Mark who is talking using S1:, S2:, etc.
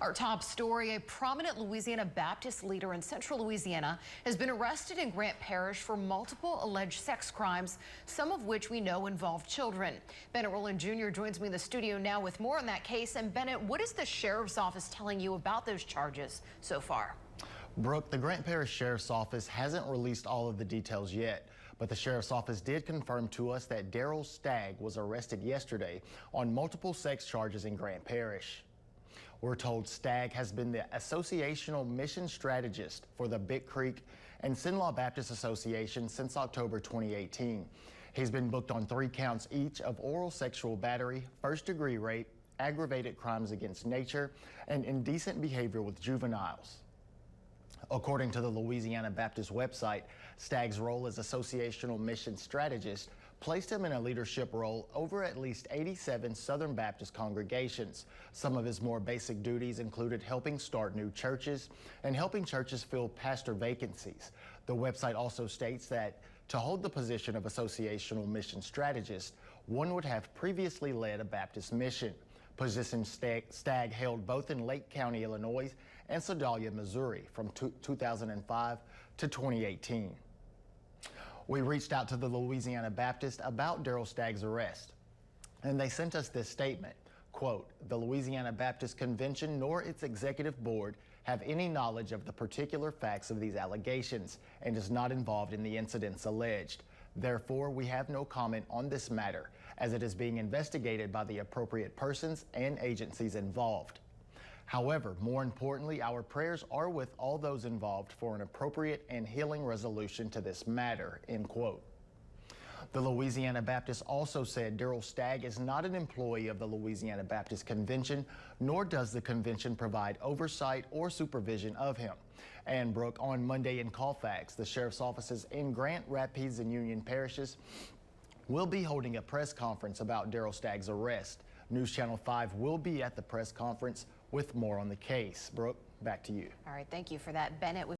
S1: Our top story, a prominent Louisiana Baptist leader in Central Louisiana has been arrested in Grant Parish for multiple alleged sex crimes, some of which we know involved children. Bennett Rowland Jr. joins me in the studio now with more on that case. And Bennett, what is the sheriff's office telling you about those charges so far?
S2: Brooke, the Grant Parish Sheriff's Office hasn't released all of the details yet, but the Sheriff's Office did confirm to us that Daryl Stagg was arrested yesterday on multiple sex charges in Grant Parish. We're told Stagg has been the associational mission strategist for the Big Creek and Central Baptist Association since October 2018. He's been booked on 3 counts each of oral sexual battery, first-degree rape, aggravated crimes against nature, and indecent behavior with juveniles. According to the Louisiana Baptist website, Stagg's role as associational mission strategist placed him in a leadership role over at least 87 Southern Baptist congregations. Some of his more basic duties included helping start new churches and helping churches fill pastor vacancies. The website also states that to hold the position of associational mission strategist, one would have previously led a Baptist mission. Position Stagg held both in Lake County, Illinois and Sedalia, Missouri from 2005 to 2018. We reached out to the Louisiana Baptist about Daryl Stagg's arrest, and they sent us this statement, quote, "The Louisiana Baptist Convention nor its executive board have any knowledge of the particular facts of these allegations and is not involved in the incidents alleged. Therefore, we have no comment on this matter as it is being investigated by the appropriate persons and agencies involved. However, more importantly, our prayers are with all those involved for an appropriate and healing resolution to this matter," end quote. The Louisiana Baptist also said Daryl Stagg is not an employee of the Louisiana Baptist Convention, nor does the convention provide oversight or supervision of him. And Brooke, on Monday in Colfax, the sheriff's offices in Grant, Rapides, and Union parishes will be holding a press conference about Daryl Stagg's arrest. News Channel 5 will be at the press conference with more on the case. Brooke, back to you.
S1: All right, thank you for that, Bennett.